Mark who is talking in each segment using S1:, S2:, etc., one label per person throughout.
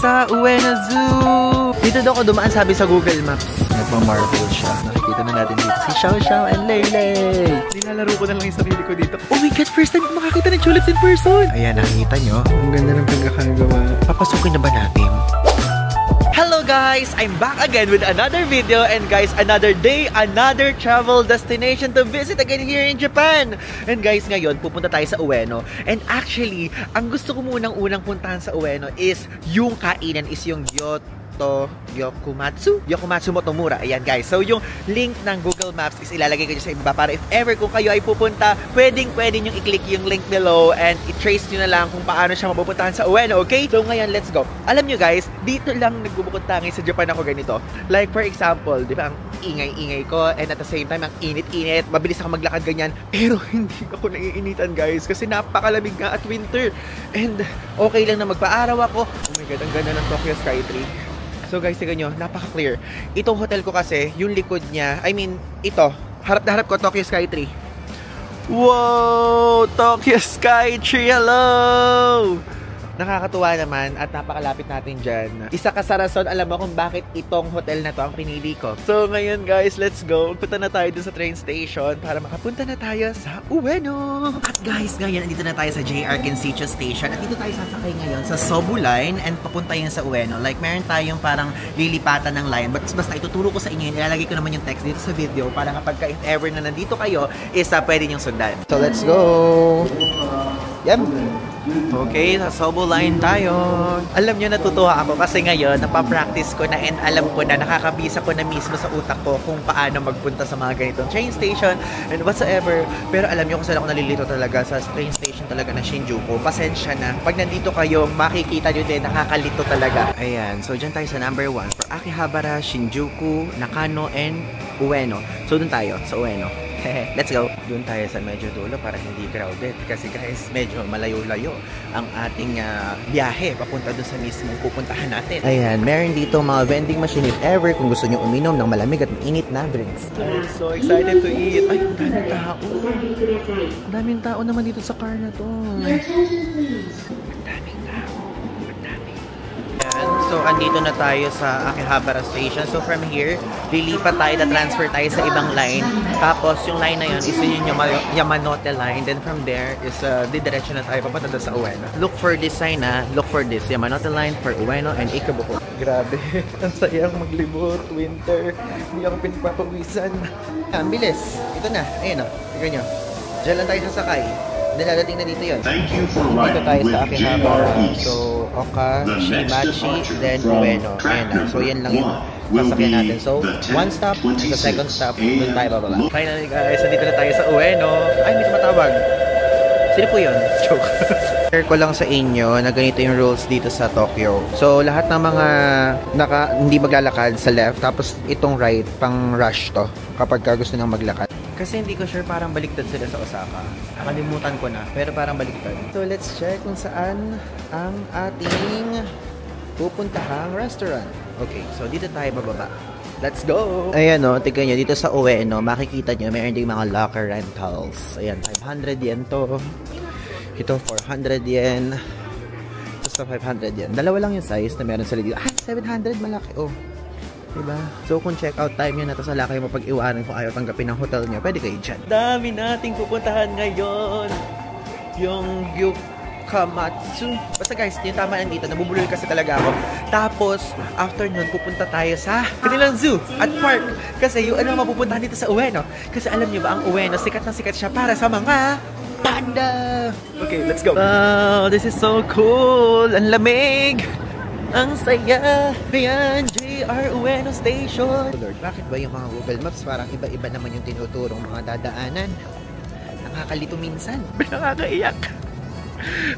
S1: sa Ueno Zoo. Dito daw ako dumaan, sabi sa Google Maps. Nagmang-marvel siya. Nakikita na natin dito si Xiao Xiao and Leyley. Nilalaro ko na lang yung sarili ko dito. Oh my God, first time ko makakita ng tulips in person. Ayan, nakikita nyo. Ang ganda ng pagkakagawa. Papasukin na ba natin? Hello guys! I'm back again with another video, and guys, another day, another travel destination to visit again here in Japan. And guys, ngayon pupunta tayo sa Ueno. And actually, ang gusto ko munang unang puntahan sa Ueno is yung kainan, is yung Yokomatsu Motomura. Ayan guys. So yung link ng Google Maps is ilalagay ko dyan sa ibaba para if ever kung kayo ay pupunta, pwede nyo i-click yung link below and i-trace nyo na lang kung paano siya mapupuntahan sa Ueno, okay? So ngayon, let's go. Alam nyo guys, dito lang nagbubukod tangi sa Japan ako ganito. Like for example, di ba, ang ingay-ingay ko and at the same time, ang init-init, mabilis ako maglakad ganyan, pero hindi ako naiinitan guys kasi napakalamig nga at winter. And okay lang na magpa-araw ako. Oh my God, ang ganda ng Tokyo Skytree. So guys, tignan nyo, napaka-clear. Itong hotel ko kasi, yung likod niya, I mean, ito, harap na harap ko, Tokyo Skytree. Wow! Tokyo Skytree, hello! Nakakatuwa naman at napakalapit natin dyan. Isa ka sa rason, alam mo kung bakit itong hotel na to ang pinili ko. So ngayon guys, let's go. Punta na tayo dun sa train station para makapunta na tayo sa Ueno. At guys, ngayon, andito na tayo sa JR Kinsicho Station. At dito tayo sasakay ngayon sa Sobu Line and papunta yun sa Ueno. Like, meron tayong parang lilipatan ng line. But basta ituturo ko sa inyo yun. Ilalagay ko naman yung text dito sa video para kapag if ever na nandito kayo, is pwede nyong sundan. So let's go! Yep. Okay, sa Sobu Line tayo. Alam nyo, natutuwa ako kasi ngayon, napapractice ko na and alam ko na, nakakabisa ko na mismo sa utak ko kung paano magpunta sa mga ganitong train station and whatsoever. Pero alam nyo kung saan ako nalilito talaga sa train station talaga na Shinjuku. Pasensya na. Pag nandito kayo, makikita nyo din, nakakalito talaga. Ayan, so dyan tayo sa number 1 for Akihabara, Shinjuku, Nakano, and Ueno. So dun tayo, sa Ueno. Let's go! Doon tayo sa medyo dulo para hindi crowded. Kasi guys, medyo malayo-layo ang ating biyahe papunta doon sa mismong pupuntahan natin. Ayan, meron dito mga vending machine if ever kung gusto nyo uminom ng malamig at mainit na drinks. I'm so excited to eat! Ay, daming tao! Daming tao naman dito sa car na to. So, andito na tayo sa Akihabara Station. So, from here, lilipat tayo na transfer tayo sa ibang line. Tapos, yung line na yun is yung Yamanote line. Then, from there is didiretso na tayo papunta sa Ueno. Look for this sign look for this Yamanote line for Ueno and Ikabuko. Grabe. Ang sayang maglibot. Winter. Hindi ako pinagpapawisan. Ang bilis. Ito na. Ayun o. Tignan nyo. Diyan lang tayo sasakay. Dadating na dito yun. Dito tayo sa Akihabara. So, Oka, Shimachi, then Ueno. Ayan na. So, yan lang yung sasakyan natin. So, one stop, sa second stop, doon tayo bababa. Finally guys, dito na tayo sa Ueno. Ay, may tumatawag. Sino po yun? Joke. Share ko lang sa inyo na ganito yung rules dito sa Tokyo. So, lahat ng mga hindi maglalakad sa left, tapos itong right, pang rush to kapag gusto nang maglakad. Kasi hindi ko sure, parang baliktad sila sa Osaka. Nakalimutan ko na, pero parang baliktad. So, let's check kung saan ang ating pupuntahang restaurant. Okay, so dito tayo bababa. Let's go! Ayan o, tignan nyo, dito sa Ueno, makikita nyo, mayroon ding mga locker rentals. Ayan, 500 yen to. Ito, 400 yen. Ito, 500 yen. Dalawa lang yung size na meron sila dito. Ah, 700, malaki. Oh. Diba? So, kung check-out time nyo na, tapos wala kayo mapag-iwanan kung ayaw tanggapin ng hotel nyo, pwede kayo dyan. Dami nating pupuntahan ngayon. Yung Yokomatsu. Basta guys, yung tama nandito, nabubulol kasi talaga ako. Tapos, after nun, pupunta tayo sa kanilang zoo at park. Kasi yung ano mapupuntahan dito sa Ueno. Kasi alam nyo ba, ang Ueno, sikat na sikat siya para sa mga panda. Okay, let's go. Wow, this is so cool. Ang lamig. Ang saya! Ayan, JR Ueno Station! Lord, bakit ba yung mga Google Maps parang iba-iba naman yung tinuturong mga dadaanan? Nakakalito minsan. Nakakaiyak.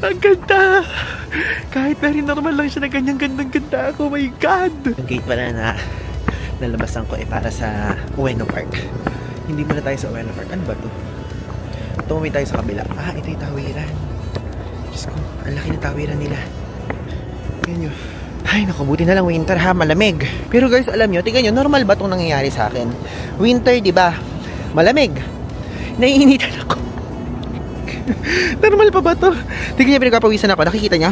S1: Ang ganda! Kahit very normal lang siya na ganyang gandang-ganda ako. Oh my God! Yung gate pala na nalabasan ko para sa Ueno Park. Hindi muna tayo sa Ueno Park. Ano ba to? Tumumi tayo sa kabila. Ah, ito yung tawiran. Diyos ko, ang laki ng tawiran nila. Yan yun. Ay, naku, buti na lang winter ha, malamig. Pero guys, alam nyo, tignan nyo, normal ba itong nangyayari sa akin? Winter, di ba? Malamig. Naiinitan ako. Normal pa ba to? Tignan nyo, pinagpapawisan ako. Nakikita nyo?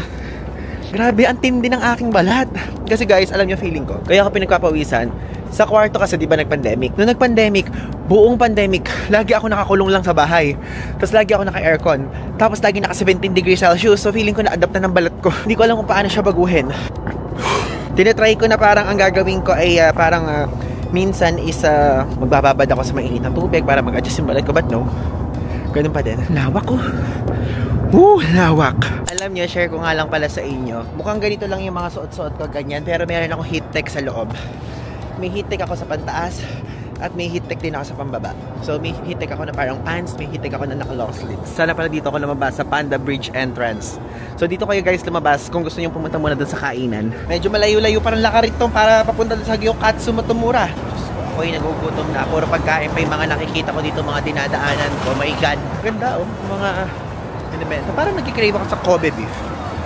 S1: Grabe, ang tindi ng aking balat. Kasi guys, alam niyo feeling ko. Kaya ako pinagpapawisan. Sa kwarto kasi, di ba, nag-pandemic? Nung nag-pandemic, buong pandemic, lagi ako nakakulong lang sa bahay. Tapos lagi ako naka-aircon. Tapos lagi naka 17 degrees Celsius. So feeling ko na-adapt na ng balat ko. Hindi ko alam kung paano siya baguhin. Tinatry ko na parang ang gagawin ko ay minsan is magbababad ako sa mainit na tubig para mag-adjust yung balat ko. But no, ganun pa din. Lawak ko. Lawak. Alam niyo, share ko nga lang pala sa inyo. Mukhang ganito lang yung mga suot-suot ko, ganyan. Pero meron akong heat tech sa loob. May heat tech ako sa pantaas at may heat tech din ako sa pambaba. So may heat tech ako na parang pants, may heat tech ako na naka-long sleeves. Sana pala dito ako lumabas sa Panda Bridge entrance. So dito kayo guys lumabas kung gusto niyo pumunta muna dun sa kainan. Medyo malayo-layo parang lakarit to para papunta dun sa Gyokatsu Motomura. Ako'y nagugutom na. Puro pagkain pa yung mga nakikita ko dito, mga dinadaanan ko. My God. Ganda mga binibenta. Parang nagkikrave ako sa Kobe beef.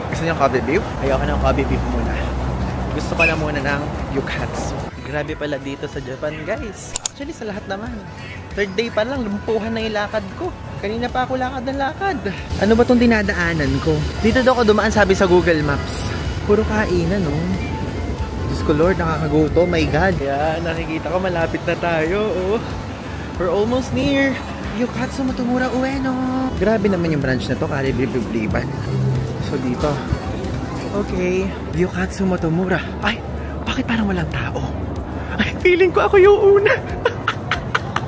S1: Gusto niyo Kobe beef? Ayoko ng Kobe beef muna. Gusto ko na muna ng Gyokatsu. Grabe pala dito sa Japan, guys. Actually, sa lahat naman. Third day pa lang, lumpuhan na yung lakad ko. Kanina pa ako lakad ng lakad. Ano ba tong dinadaanan ko? Dito daw ako dumaan, sabi sa Google Maps. Puro kainan, no? Diyos ko, Lord, nakakaguto. My God. Kaya nakikita ko, malapit na tayo. Oh. We're almost near Gyokatsu Motomura Ueno. Grabe naman yung branch na to, kaliblib-liban. So, dito. Okay. Gyokatsu Motomura. Ay, bakit parang walang tao? Ay, feeling ko ako yung una.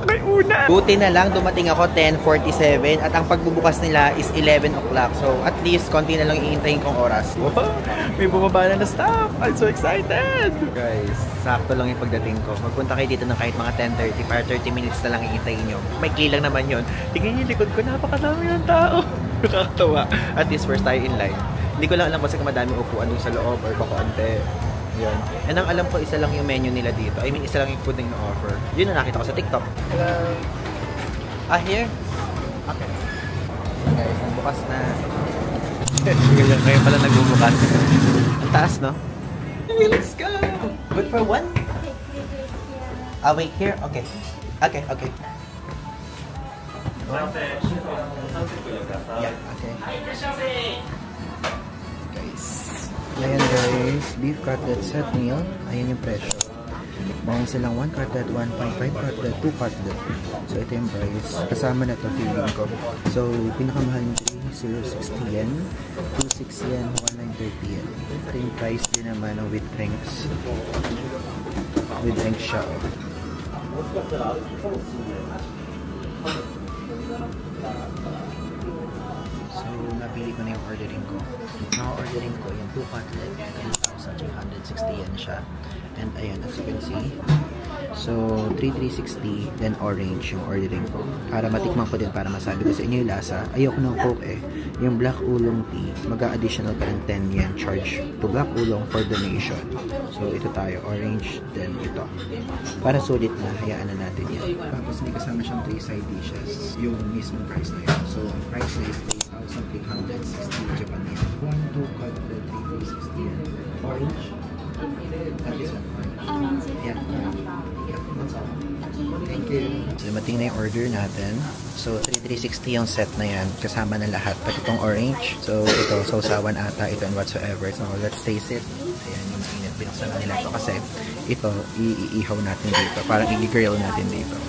S1: May una. Buti na lang, dumating ako 10:47 at ang pagbubukas nila is 11 o'clock. So, at least, konti na lang iintayin kong oras. Wow, may bumaba na staff. I'm so excited. Guys, sakto lang yung pagdating ko. Magpunta kayo dito ng kahit mga 10:30 para 30 minutes na lang iintayin nyo. May lang naman yun. Tingnan nyo yung likod ko, napakadami ng tao. Nakakatawa. At least, first tayo in line. Hindi ko lang alam kasi kung madaming upuan doon sa loob or baka ante. Yun. And ang alam ko, isa lang yung menu nila dito. I mean, isa lang yung food na ino-offer. Yun na nakita ko sa TikTok. Hello. Here? Okay. Guys, nagbukas na. Ngayon pala nagbubukas. Ang taas, no? Okay, let's go! Good for one? Wait here? Okay. Okay, okay. Yeah, okay. Ayan guys, beef cutlet set meal. Ayan yung presyo. Bawang silang 1 cutlet, 1.5 cutlet, 2 cutlet. So ito yung price. Kasama na ito feeling ko. So pinakamahal yung 3,060 yen, 2,6 yen, 1,930 yen. Ito yung price din naman ng with drinks. With drinks siya. So, napili ko na yung ordering ko. Naka-ordering ko yung 2 cutlet, 3,360 yen siya. And ayan, as you can see. So, 3,360, then orange yung ordering ko. Para matikman ko din, para masabi ko sa inyo yung lasa. Ayoko ng Coke eh. Yung black oolong tea, mag-a-additional pa rin 10 yen charge to black oolong for donation. So, ito tayo, orange, then ito. Para sulit na, hayaan na natin yan. Tapos may kasama siyang 3 side dishes, yung mismong price na yun. So, ang price na is 3,360 Japan yen. 1, 2 cutlet, 3,360 yen. Orange. At this one. Yeah. That's all. Thank you. So, dumating na yung order natin. So, 3,360 yung set na yan. Kasama na lahat. Pati itong orange. So, ito, sausawan ata. Ito and whatsoever. So, let's taste it. Ayan yung mainit. Binuksan na nila ito kasi ito, iihaw natin dito. Parang i-grill natin dito.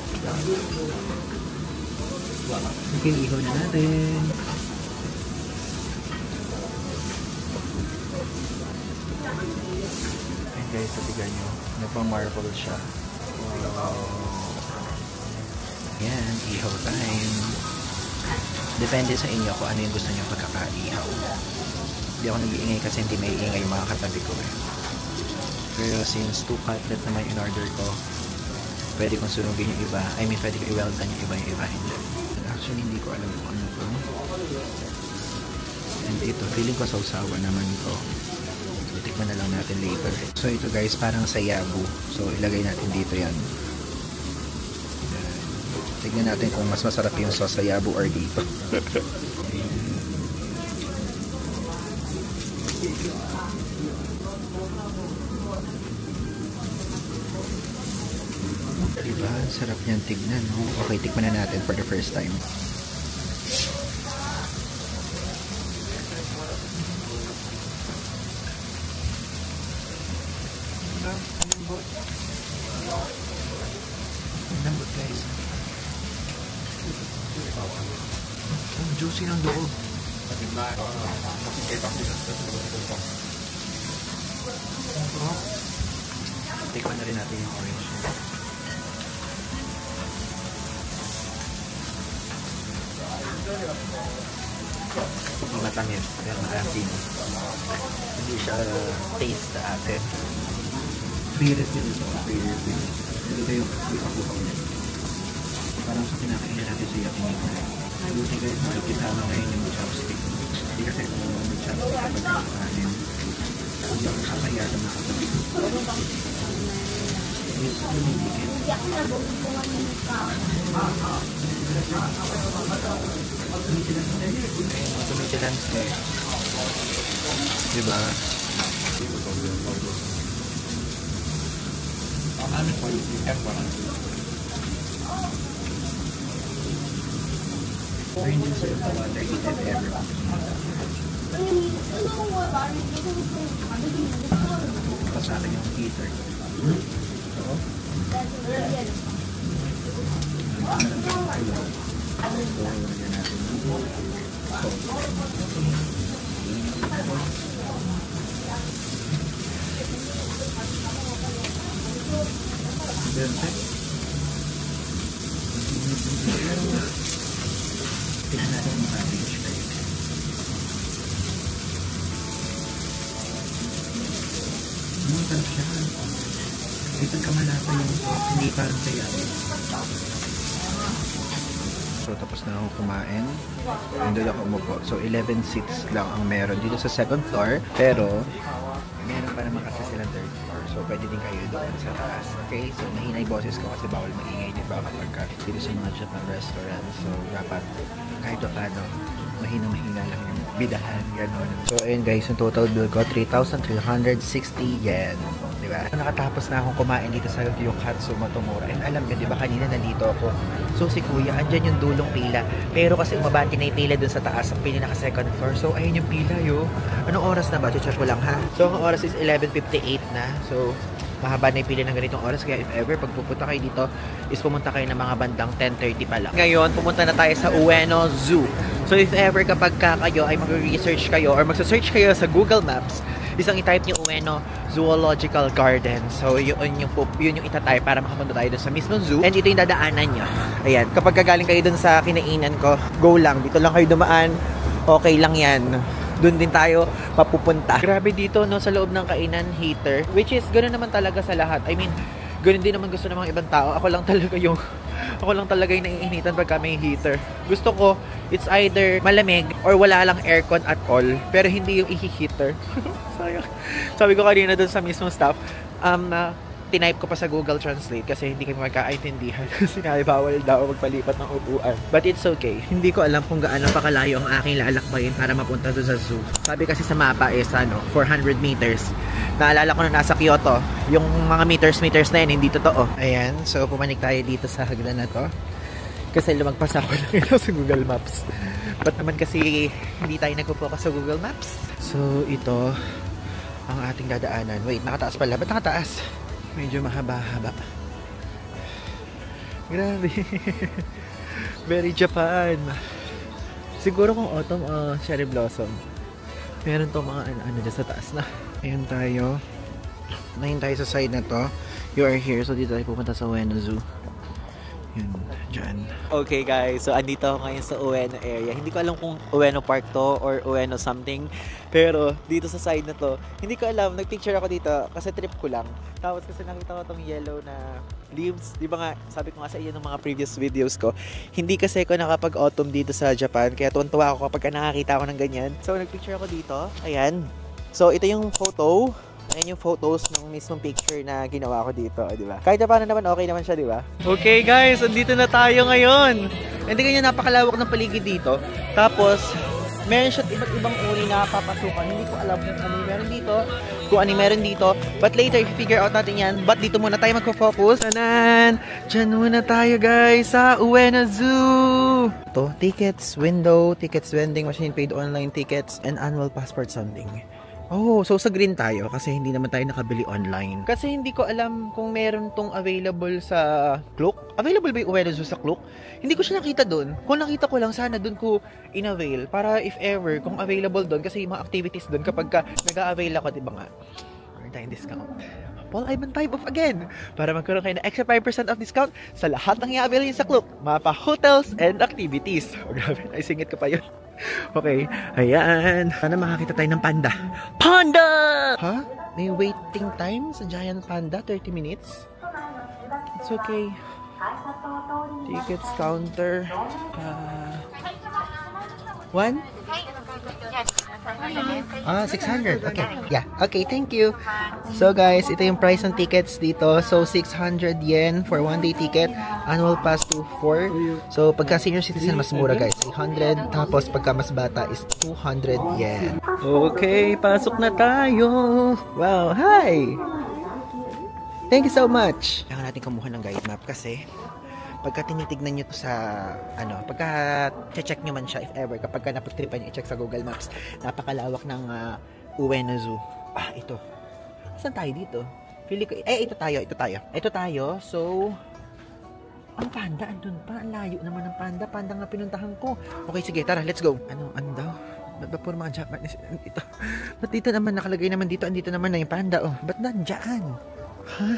S1: Okay, ihaw na natin. Guys, sabigan nyo, nagpang-marble siya. Wow. Yan, ihaw time. Depende sa inyo kung ano yung gusto nyo pagkaka-ihaw. Hindi ako nag-iingay kasi hindi may iingay yung mga katabi ko eh. Pero since 2 cutlet naman in order ko, pwede kong sunugin yung iba. I mean, pwede ko i-weldan yung iba hindi. Actually, hindi ko alam kung ano to. And ito, feeling ko sausawa naman ito. Tikman na lang natin later. So ito guys, parang sayabu. So ilagay natin dito yan. Tignan natin kung mas masarap yung sauce sayabu or dito. Diba? Sarap niyan tignan, no? Okay, tikman na natin for the first time. Lambot. Lambot guys. Ang juicy ng loob. Tikman na rin natin yung orange niya. Matamis, pero maasim. Hindi siya taste na atin. Birit din ito. Ito yung ipakupang niya. Parang sa kinakain natin sa yakinig. Buti guys, makikisama ngayon yung chopstick. Hindi kasi kung may chopstick kapag kakain. Hindi ako kakaya na makatabi. Yes, lumibigit. Tumitilans na eh. Diba? Ano po yung Rain juice is the one that you did ever. Pasada yung heater. Oo. Tignan natin yung package kayo. Masarap siya. Ito kamalapa yung hindi parang sayaw. So tapos na ako kumain. Nandun ako umupo. So 11 seats lang ang meron dito sa second floor. Pero meron pa naman kasi silang third floor. So pwede din kayo doon sa taas. Okay? So mahinay boses ko kasi bawal maingay diba kapag dito sa mga Japan restaurant. So dapat kahit paano mahina lang yung bidahan. Ganon. So ayun guys, yung total bill ko 3,360 yen. Diba? Nakatapos na akong kumain dito sa Gyokatsu Motomura. And alam nyo, diba kanina nandito ako. So si kuya, andyan yung dulong pila. Pero kasi umabati na yung pila dun sa taas, ang pinaka second floor. So ayun yung pila yo. Anong oras na ba? Check ko lang ha. So ang oras is 11:58 na. So mahaba na yung pila ng ganitong oras. Kaya if ever, pag pupunta kayo dito, is pumunta kayo ng mga bandang 10:30 pa lang. Ngayon, pumunta na tayo sa Ueno Zoo. So if ever kapag kayo ay mag-research kayo or magsa-search kayo sa Google Maps, isang i-type niyo Ueno Zoological Garden. So yun yung itatype para makapunta tayo dun sa mismong zoo. And ito yung dadaanan nyo. Ayan, kapag gagaling kayo dun sa kinainan ko, go lang. Dito lang kayo dumaan. Okay lang yan. Doon din tayo mapupunta. Grabe dito no, sa loob ng kainan, heater. Which is, ganoon naman talaga sa lahat. I mean, ganoon din naman gusto ng mga ibang tao. Ako lang talaga yung naiinitan pagka may heater. Gusto ko, it's either malamig or wala lang aircon at all. Pero hindi yung i-heater. Sayang. Sabi ko kanina doon sa mismong staff, tinype ko pa sa Google Translate kasi hindi kami magkakaintindihan. Sinabi bawal daw magpalipat ng upuan. But it's okay. Hindi ko alam kung gaano pa kalayo ang aking lalakbayin para mapunta doon sa zoo. Sabi kasi sa mapa is 400 meters. Naalala ko na nasa Kyoto. Yung mga meters na yun, hindi totoo. Ayan. So pumanik tayo dito sa hagdan na to. Kasi lumagpas ako lang ito sa Google Maps. But naman kasi hindi tayo nagpo-focus sa Google Maps. So ito ang ating dadaanan. Wait, nakataas pala. Ba't nakataas? Medyo mahaba-haba. Grabe. Very Japan. Siguro kung autumn cherry blossom. Meron to mga ano dyan sa taas na. Ayan tayo. Ngayon tayo sa side na to. You are here. So dito tayo pupunta sa Ueno Zoo. Yun, dyan. Okay guys, so andito ako ngayon sa Ueno area. Hindi ko alam kung Ueno Park to or Ueno something. Pero dito sa side na to, hindi ko alam. Nagpicture ako dito kasi trip ko lang. Tapos kasi nakita ko tong yellow na leaves. Di ba nga, sabi ko nga sa iyo ng mga previous videos ko, hindi kasi ako nakapag-autumn dito sa Japan. Kaya tuwan-tuwa ako kapag nakakita ako ng ganyan. So nagpicture ako dito. Ayan. So ito yung photo. Ayan yung photos ng mismong picture na ginawa ko dito, di ba? Kahit na paano naman, okay naman siya, di ba? Okay guys, andito na tayo ngayon. Hindi ganyan, napakalawak ng paligid dito. Tapos, meron siya iba't ibang uri na papasukan. Hindi ko alam kung ano meron dito, kung ano meron dito. But later, i-figure out natin yan. But dito muna tayo magpo-focus. Tanan! Diyan muna tayo guys sa Ueno Zoo! Ito, tickets, window, tickets vending machine, paid online tickets, and annual passport funding. Oh, so sa green tayo kasi hindi naman tayo nakabili online. Kasi hindi ko alam kung meron tong available sa Klook. Available ba yung Ueno sa Klook? Hindi ko siya nakita doon. Kung nakita ko lang, sana doon ko in-avail. Para if ever, kung available doon, kasi yung mga activities doon, kapag ka nag-a-avail ako, diba nga, meron tayong discount. Paul Ivan type off again. Para magkaroon kayo ng extra 5% of discount sa lahat ng i-avail nyo sa Klook. Mapa hotels and activities. Oh, grabe, ay singit ko pa yun. Okay, ayan. Sana makakita tayo ng panda. Panda! Ha? May waiting time sa Giant Panda? 30 minutes? It's okay. Tickets counter. One? 600. Okay. Yeah. Okay, thank you. So guys, ito yung price ng tickets dito. So 600 yen for 1-day ticket. Annual pass to 4. So pagka senior citizen, mas mura guys. 300. Tapos pagka mas bata is 200 yen. Okay, pasok na tayo. Wow, hi! Thank you so much. Kailangan natin kumuha ng guide map kasi pagka tinitignan nyo to sa, pagka check nyo man siya, if ever, kapag ka napagtripan nyo, i-check sa Google Maps, napakalawak ng Ueno Zoo. Ito. Saan tayo dito? Pili ko, ito tayo. So, ang panda, andun pa. Ang layo naman ng panda. Panda nga pinuntahan ko. Okay, sige, tara, let's go. Ano daw? Ba't ba puro mga Japanese? Ito. Ba't dito naman, nakalagay naman dito, andito naman na yung panda, oh. Ba't nandyan? Ha?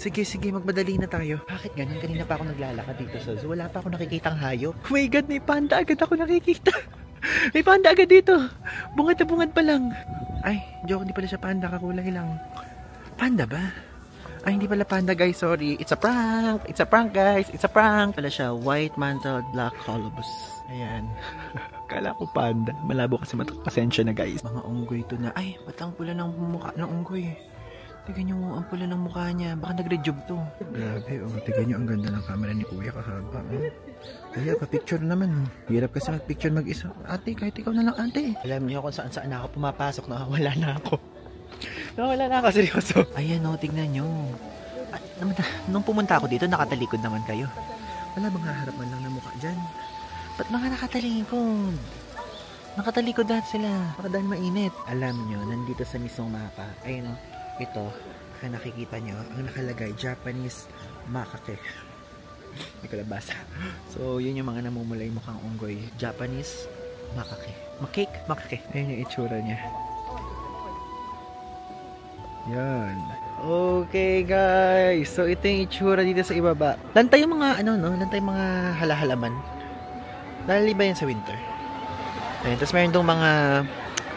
S1: Sige, magmadali na tayo. Bakit ganun? Kanina pa ako naglalakad dito sa zoo. Wala pa ako nakikitang hayop. Oh my God, may panda agad ako nakikita. May panda agad dito. Bungad na bungad pa lang. Ay, joke, hindi pala siya panda. Kakulay lang. Panda ba? Ay, hindi pala panda guys. Sorry. It's a prank. It's a prank guys. It's a prank. Pala siya. White mantled black colobus. Ayan. Kala ko panda. Malabo kasi pasensya na guys. Mga unggoy to na. Ay, ba't ang pula ng mukha ng unggoy? Tignan nyo, ang pula ng mukha niya. Baka nag-rejob to. Grabe, oh. Tignan nyo, ang ganda ng camera ni Kuya kahaba. Oh. Kaya, pa-picture naman. Oh. Hirap kasi mag-picture mag-isa. Ate, kahit ikaw na lang, ate. Alam niyo kung saan ako pumapasok. Nakawala na ako. Seryoso. Ayan, oh, tignan nyo. Nung pumunta ako dito, nakatalikod naman kayo. Wala bang haharap man lang ng mukha dyan? Ba't mga nakatalikod? Nakatalikod lahat sila. Baka dahil mainit. Alam nyo, nandito sa mismong mapa. Ayun, oh. Ito, kaya nakikita nyo, ang nakalagay, Japanese makake. Hindi ko nabasa. So, yun yung mga namumulay mukhang unggoy. Japanese makake. Makake. Ayun yung itsura niya. Yan. Okay, guys. So, ito yung itsura dito sa ibaba. Lantay yung mga, lantay yung mga halahalaman. Dahil ba yan sa winter? Ayun, tapos meron itong mga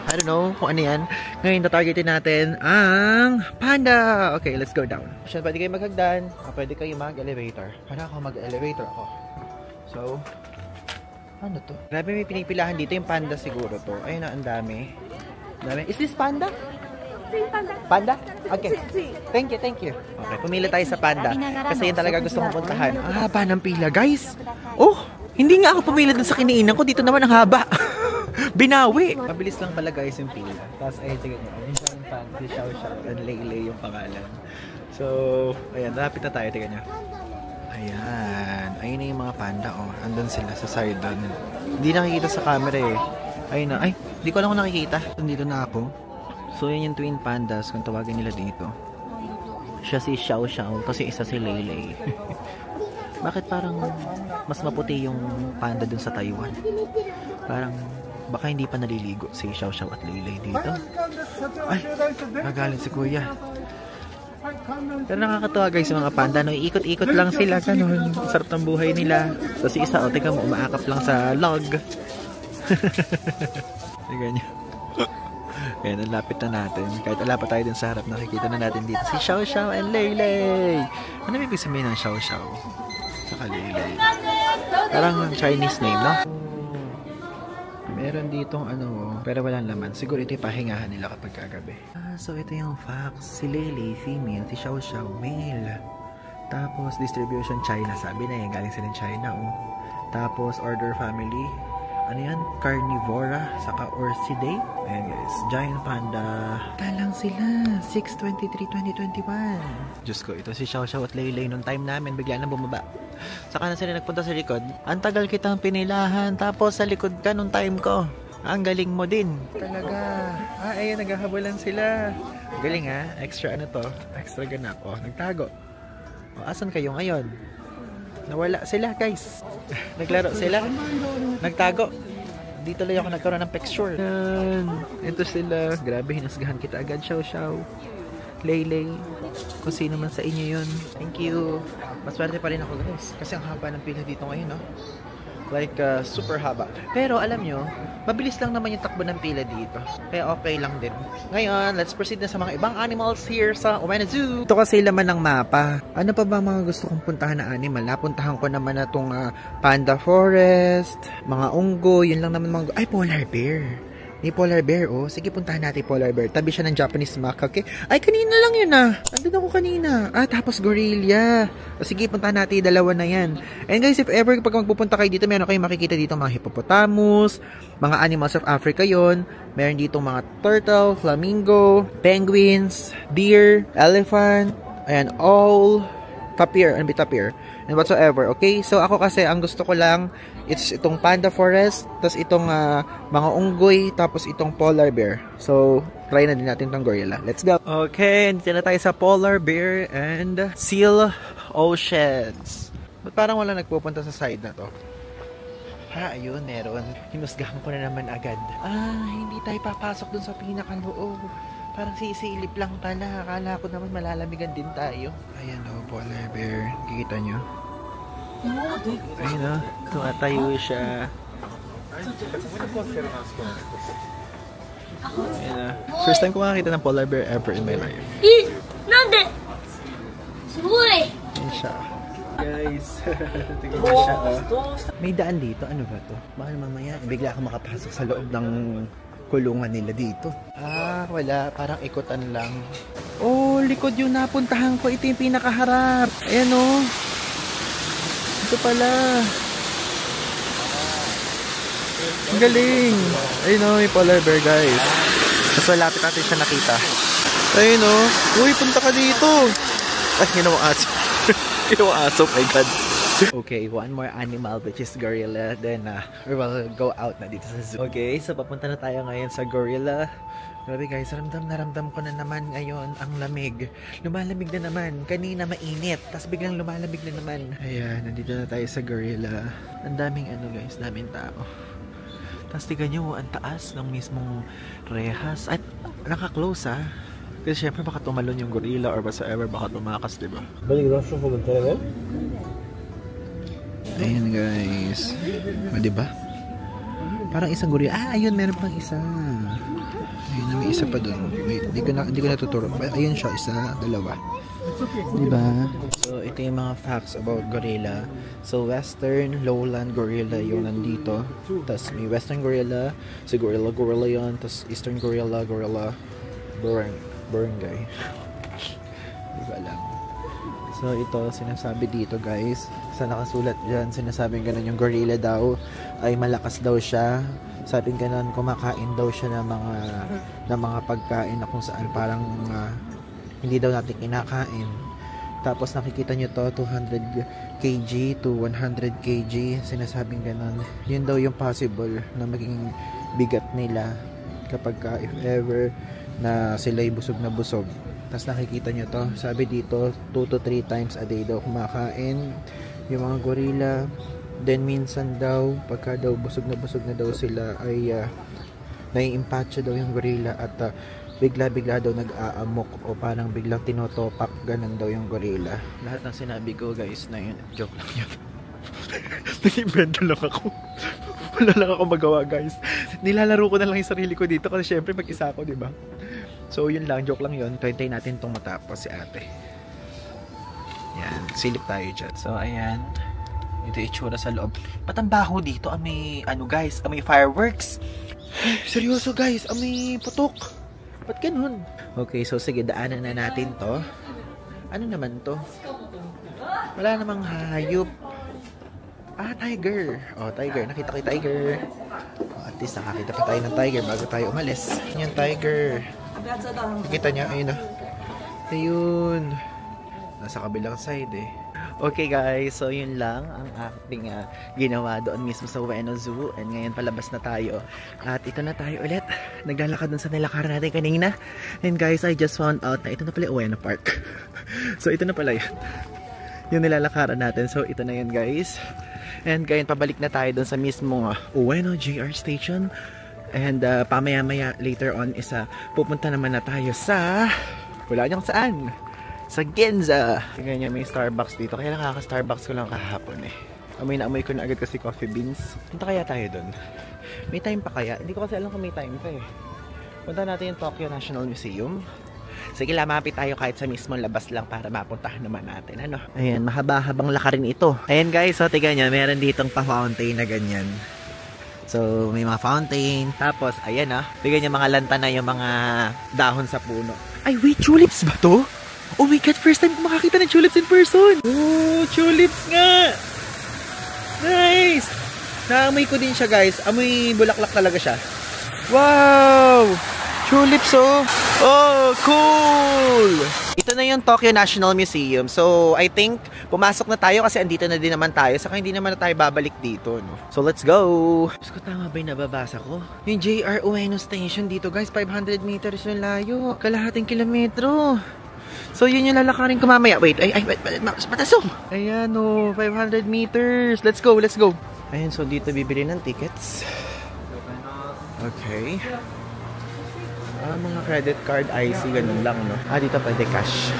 S1: I don't know kung ano yan. Ngayon, na-targetin natin ang panda. Okay, let's go down. Pwede kayo maghagdan. Pwede kayo mag-elevator. Para ako mag-elevator ako. So, ano to? Grabe, may pinipilahan dito. Yung panda siguro to. Ayun na, ang dami. Is this panda? Panda? Okay. Thank you. Okay, pumili tayo sa panda. Kasi yun talaga gusto kong puntahan. Ang haba ng pila, guys. Oh, hindi nga ako pumili dun sa kiniinan ko. Dito naman ang haba. Binawi! Mabilis lang pala guys yung pila. Tapos ayun, tignan nyo. Ayun siya yung fan. Si Xiao Xiao and Leylay yung pangalan. So, ayan. Lapit na tayo. Tignan nyo. Ayan. Ayun na yung mga panda. Oh. Andun sila sa side doon. Hindi nakikita sa camera eh. Ayun na. Ay, hindi ko alam kung nakikita. Nandito na ako. So, yun yung twin pandas kung tawagin nila dito. Siya si Xiao Xiao. Kasi isa si Leylay. Bakit parang mas maputi yung panda dun sa Taiwan? Parang baka hindi pa naliligo si Xiao Xiao at Leylay dito. Ay, nagalit si Kuya. Pero nakakatuwa guys yung mga panda. No? Iikot-ikot lang sila. Ganun. Sarap ng buhay nila. So si isa, teka mo, umaakap lang sa log. Ganyan. Kaya nalapit na natin. Kahit wala pa tayo dun sa harap, nakikita na natin dito si Xiao Xiao and Leylay. Ano ibig sabihin ng Xiao Xiao? Saka Leylay. Parang Chinese name, no? Meron ditong pero walang laman. Siguro ito yung pahingahan nila kapag kagabi. So ito yung facts. Si Leylay, female. Si Xiao Xiao, male. Tapos distribution China. Sabi na galing sila China, oh. Tapos order family. Ano yan? Carnivora. Saka Orchidae. Ayan guys. Giant panda. Talang sila. 6/23/2021. Diyos ko, ito si Xiao Xiao at Leylay nung time namin. Bigla na bumaba. Saka na sila nagpunta sa likod. Ang tagal kitang pinilahan. Tapos sa likod ka nung time ko. Ang galing mo din. Talaga. Ayan, naghahabulan sila. Galing extra ano to? Extra ganap. Nagtago. Asan kayo ngayon? Nawala sila guys. Naglaro sila. Nagtago. Dito lang ako nagkaroon ng picture. Yan. Ito sila. Grabe, hinasgahan kita agad. Shaw. Laylay. Kung sino man sa inyo yun. Thank you. Maswerte pa rin ako guys. Kasi ang haba ng pila dito ngayon, no? Like, super haba. Pero alam nyo, mabilis lang naman yung takbo ng pila dito. Kaya okay lang din. Ngayon, let's proceed na sa mga ibang animals here sa Ueno Zoo. Ito kasi laman ng mapa. Ano pa ba mga gusto kong puntahan na animal? Napuntahan ko naman na itong panda forest, mga unggoy, yun lang naman mga... Ay, polar bear. May polar bear, Sige, puntahan natin polar bear. Tabi siya ng Japanese macaque. Ay, kanina lang yun, Andun ako kanina. Tapos gorilla. Sige, puntahan natin. Dalawa na yan. And guys, if ever pag magpupunta kayo dito, meron kayong makikita dito mga hippopotamus, mga animals of Africa yon. Meron dito mga turtle, flamingo, penguins, deer, elephant, ayan, owl, tapir, and whatsoever, okay? So, ako kasi, ang gusto ko lang, it's itong panda forest, tapos itong mga unggoy, tapos itong polar bear. So, try na din natin itong gorilla. Let's go! Okay, dito na tayo sa polar bear and seal oceans. Ba't parang wala nagpupunta sa side na to? Ayun, meron. Hinusgahan ko na naman agad. Hindi tayo papasok dun sa pinakaloob. Parang sisilip lang pala. Akala ko naman malalamigan din tayo. Ayan polar bear. Kikita nyo? Ayun tumatayo siya. Ayun first time ko makakita ng polar bear ever in my life.
S2: Nande? Sumoy!
S1: Ayun siya. Guys, tingnan mo siya. May daan dito. Ano ba to? Baka mamaya bigla ako makapasok sa loob ng kulungan nila dito. Wala. Parang ikutan lang. Likod yung napuntahan ko. Ito yung pinakaharap. Ayan ito pala. Ang galing. Ayun may polar bear guys. Mas malapit natin siya nakita. Ayun uy, punta ka dito. Ay, ginawang aso. Ginawang aso, my god. Okay, one more animal which is gorilla. Then we will go out na dito sa zoo. Okay, so papunta na tayo ngayon sa gorilla. Grabe guys, ramdam ko na naman ngayon ang lamig. Lumalamig na naman. Kanina mainit, tapos biglang lumalamig na naman. Ayan, nandito na tayo sa gorilla. Ang daming guys, daming tao. Tapos tignan nyo, ang taas ng mismong rehas. At naka-close Kasi syempre baka tumalon yung gorilla or whatsoever, baka tumakas, diba? Ayan guys. Diba? Parang isang gorilla. Ayun, meron pang isa. Ayun, may isa pa dun. Wait, hindi ko natuturo. Ayun siya, isa, dalawa. Diba? So, ito yung mga facts about gorilla. So, western, lowland gorilla yung nandito. Tapos, may western gorilla. Si gorilla yun. Tapos, eastern gorilla, barangay. Diba lang. So, ito, sinasabi dito guys. Sa nakasulat dyan, sinasabing ganun yung gorilla daw ay malakas daw siya. Sabing ganun, kumakain daw siya ng mga pagkain na kung saan parang hindi daw natin kinakain. Tapos nakikita nyo to, 200 kg to 100 kg. Sinasabing ganun. Yun daw yung possible na maging bigat nila kapag if ever na sila'y busog na busog. Tapos nakikita nyo to, sabi dito 2 to 3 times a day daw kumakain yung mga gorilla. Then minsan daw pagka daw busog na daw sila ay nai-impatcha daw yung gorilla at bigla daw nag-aamok o parang biglang tinotopak, ganun daw yung gorilla. Lahat ng sinabi ko guys na yun, joke lang yun. Nag-invento lang ako. Wala lang ako magawa guys. Nilalaro ko na lang yung sarili ko dito kasi syempre mag-isa ako, diba? So yun lang, joke lang yun. Try natin itong matapos si ate. Yan, silip tayo dyan. So ayan, ito itsura sa loob. Patambaho dito, may guys, may fireworks. Seryoso guys, may putok. Ba't ganun? Okay, so sige, daanan na natin to. Ano naman to? Wala namang hayop. Tiger. Tiger. Nakita ko yung tiger. At least nakakita pa tayo ng tiger bago tayo umalis. Yan, tiger. Nakita niya? Ayun na. Ayun. Nasa kabilang side Okay guys, so yun lang ang ating ginawa doon mismo sa Ueno Zoo. And ngayon palabas na tayo. At ito na tayo ulit. Naglalakad dun sa nilakaran natin kanina. And guys, I just found out na ito na pala Ueno Park. So ito na pala yun. Yung nilalakaran natin. So ito na yun guys. And ngayon pabalik na tayo dun sa mismo Ueno JR Station. And pamaya-maya later on is pupunta naman na tayo sa... wala niyang saan. Sa Ginza. Tingnan niyo, may Starbucks dito. Kaya nakaka-Starbucks ko lang kahapon eh. Amoy na amoy ko na agad kasi coffee beans. Punta kaya tayo dun? May time pa kaya? Hindi ko kasi alam kung may time pa eh. Punta natin yung Tokyo National Museum. Sige, lamapit tayo kahit sa mismong labas lang para mapuntahan naman natin. Ano? Ayan, mahaba-habang lakarin ito. Ayan guys, so tingnan niyo, meron ditong pa-fountain na ganyan. So, may mga fountain. Tapos, ayan tingnan niyo mga lanta na yung mga dahon sa puno. Ay, wait, tulips ba to? Oh my god, first time ko makakita ng tulips in person. Oh, tulips nga. Nice. Naamoy ko din siya guys. Amoy bulaklak talaga siya. Wow. Tulips oh. Oh, cool. Ito na yung Tokyo National Museum. So, I think pumasok na tayo kasi andito na din naman tayo. Saka hindi naman na tayo babalik dito. No? So, let's go. Diyos ko, tama ba yung nababasa ko? Yung JR Ueno Station dito guys, 500 meters yung layo. Kalahating kilometro. So, yun yung lalakarin ko mamaya. Wait, matasong! Ayan o, 500 meters. Let's go, let's go. Ayan, so dito bibili ng tickets. Okay. Mga credit card, IC, ganun lang, no? Dito pwede cash.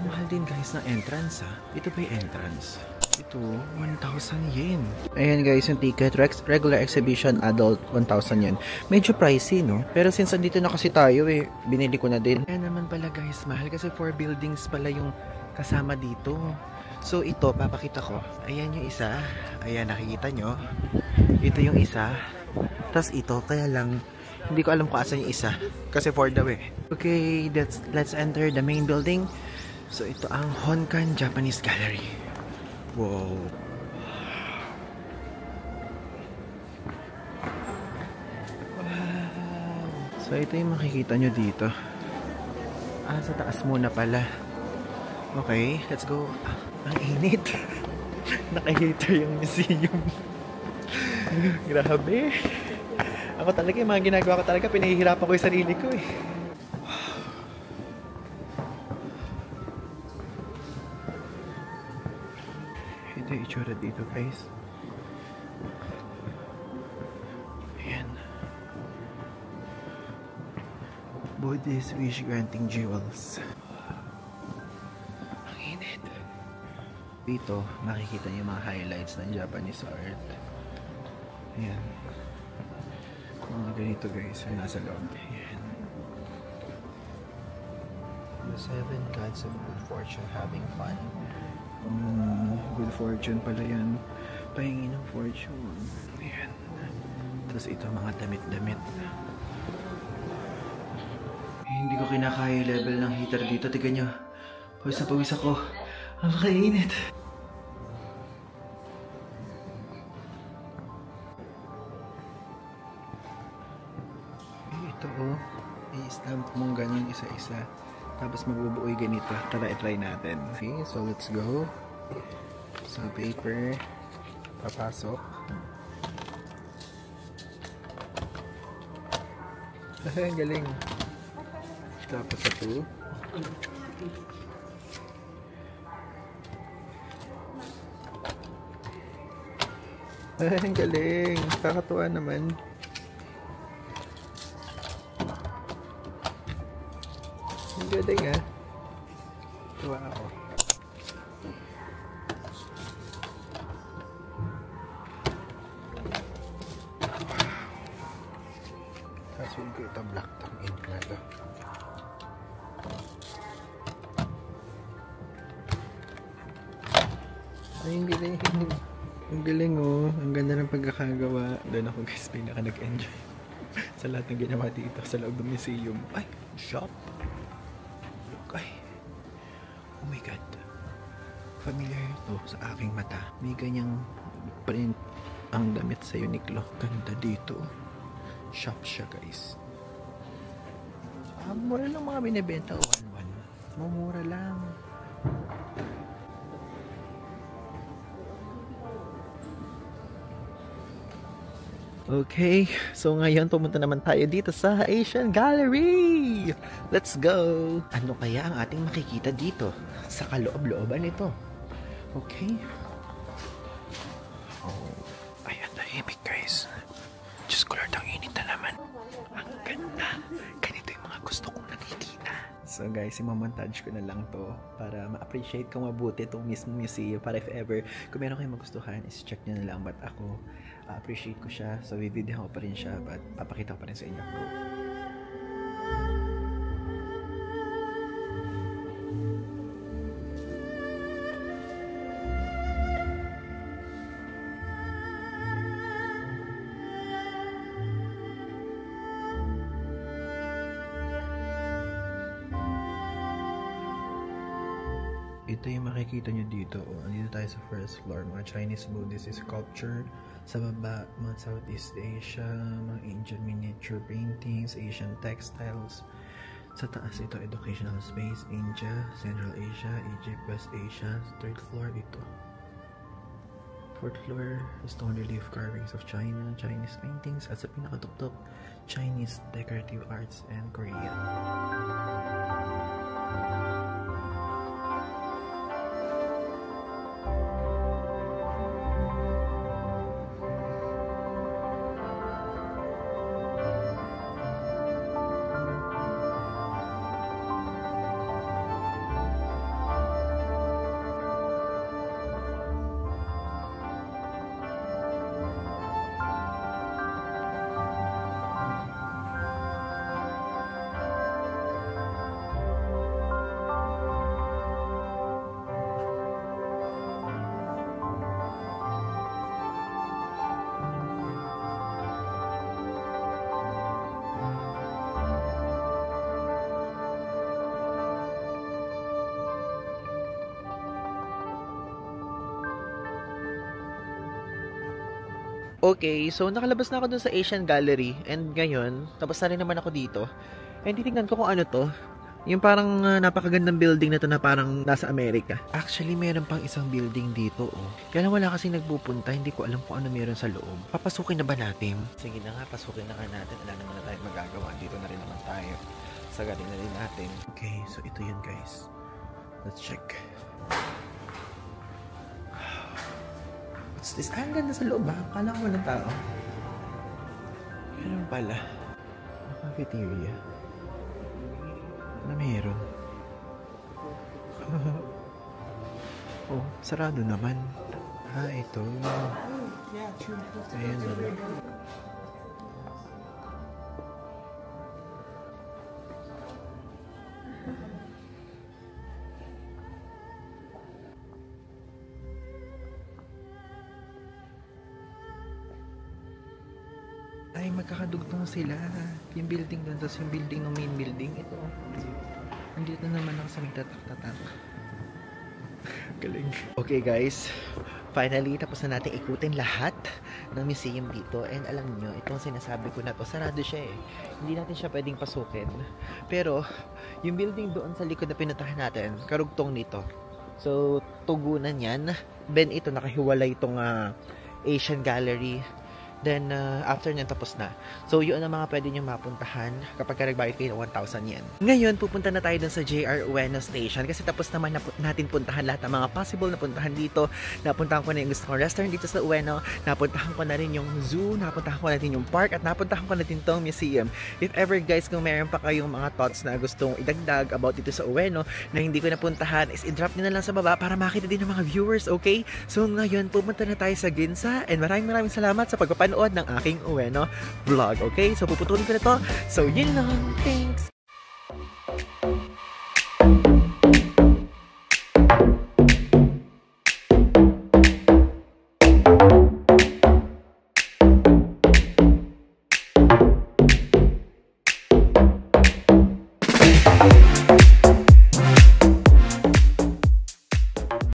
S1: Mahal din guys ng entrance, Ito pa yung entrance. Ito, 1,000 yen. Ayan guys, yung ticket. Regular exhibition, adult, 1,000 yen. Medyo pricey, no? Pero since andito na kasi tayo, binili ko na din. Ayan naman pala guys, mahal kasi 4 buildings pala yung kasama dito. So ito, papakita ko. Ayan yung isa. Ayan, nakikita nyo. Ito yung isa. Tapos ito, kaya lang, hindi ko alam kung asan yung isa. Kasi for the way. Okay, let's enter the main building. So ito ang Honkan Japanese Gallery. Wow. Wow. So ito yung makikita nyo dito. Sa taas muna pala. Okay, let's go. Ang init. Naka-heater yung museum. Grabe. Ako talaga, yung mga ginagawa ko talaga, pinahihirapan ko yung sarili ko eh. Ito yung itsura dito guys. Ayan. Buddhist wish granting jewels. Ang init. Dito, makikita niyo yung mga highlights ng Japanese art. Ayan. Mga ganito guys, yung nasa loob. Ayan. The 7 gods of good fortune having fun. Good fortune pala yan. Pahingi ng fortune. Ayan. Tapos ito mga damit-damit. Hindi ko kinakaya yung level ng heater dito. Tignan nyo. Pawis na pawis ako. Ang kainit. Ito i-stamp mong ganun isa-isa. Tapos magbubuoy ganito. Tara, i-try natin. Okay, so let's go. So, paper. Papasok. Ang galing. Tapos ito. Ang galing. Kakatuwa naman. Ang galing tuwa ako. Tapos ko ito black tong ink na to. Ay, ang galing. Ang galing ang ganda ng pagkakagawa. Doon ako guys, pinaka nag-enjoy sa lahat ng ginawa dito sa loob ng museum. Ay, shop. Look, ay. Oh my god. Familiar to sa aking mata. May ganyang print ang damit sa Uniqlo. Ganda dito. Shop siya guys. Mura lang mga binibenta. 1-1. Mumura lang. Okay, so ngayon pumunta naman tayo dito sa Asian Gallery. Let's go! Ano kaya ang ating makikita dito sa kaloob-looban nito? Okay. Oh, ayan, tahimik guys. Diyos ko Lord, ang init na naman. Ang ganda. Ganito yung mga gusto kong nakikita. So guys, imamontage ko na lang to para ma-appreciate ko mabuti itong mismo museum. Para if ever, kung meron kayong magustuhan, is check nyo na lang. But ako, appreciate ko siya. So video ko pa rin siya, but papakita ko pa rin sa inyo. Go! Ito yung makikita nyo dito. Dito tayo sa first floor. Mga Chinese Buddhist sculpture. Sa baba, mga Southeast Asia, mga Indian miniature paintings, Asian textiles. Sa taas, ito educational space, India, Central Asia, Egypt, West Asia. Third floor, ito. Fourth floor, stone relief carvings of China, Chinese paintings. At sa pinakatuktok, Chinese decorative arts and Korean. Okay, so nakalabas na ako dun sa Asian Gallery and ngayon, tapos na rin naman ako dito. And titignan ko kung ano to. Yung parang napakagandang building na to na parang nasa Amerika. Actually, meron pang isang building dito, oh. Kaya wala kasi nagpupunta, hindi ko alam kung ano meron sa loob. Papasukin na ba natin? Sige na nga, pasukin na nga natin. Wala naman na tayong magagawa. Dito na rin naman tayo. Sagarin na rin natin. Okay, so ito yun guys. Let's check. What's this? Ang ganda sa loob ha. Kala ko walang tao. Meron pala. Cafeteria. Ano meron? Oh, sarado naman. Ito. Ayan naman. Ay, magkakadugtong sila. Yung building doon, tapos yung building ng main building. Ito. Nandito naman ako sa nagtatak-tatak. Galing. Okay guys, finally tapos na natin ikutin lahat ng museum dito. And alam nyo, itong sinasabi ko na to, sarado siya eh. Hindi natin siya pwedeng pasukin. Pero, yung building doon sa likod na pinuntahan natin, karugtong nito. So, tugunan yan. Then ito, nakahiwalay itong Asian Gallery. Then, after nyan, tapos na. So, yun ang mga pwede nyo mapuntahan kapag nagbayad kayo ng 1,000 yen. Ngayon, pupunta na tayo dun sa JR Ueno Station kasi tapos naman natin puntahan lahat ng mga possible na puntahan dito. Napuntahan ko na yung gusto kong restaurant dito sa Ueno. Napuntahan ko na rin yung zoo. Napuntahan ko na rin yung park. At napuntahan ko na din tong museum. If ever, guys, kung meron pa kayong mga thoughts na gustong idagdag about dito sa Ueno na hindi ko napuntahan, is i-drop nyo na lang sa baba para makita din ng mga viewers, okay? So, ngayon, pupunta na tayo sa Ginza. And maraming salamat sa pagpapanood ng aking Ueno vlog, okay? So, puputulin ko na to. So, yun lang. Thanks!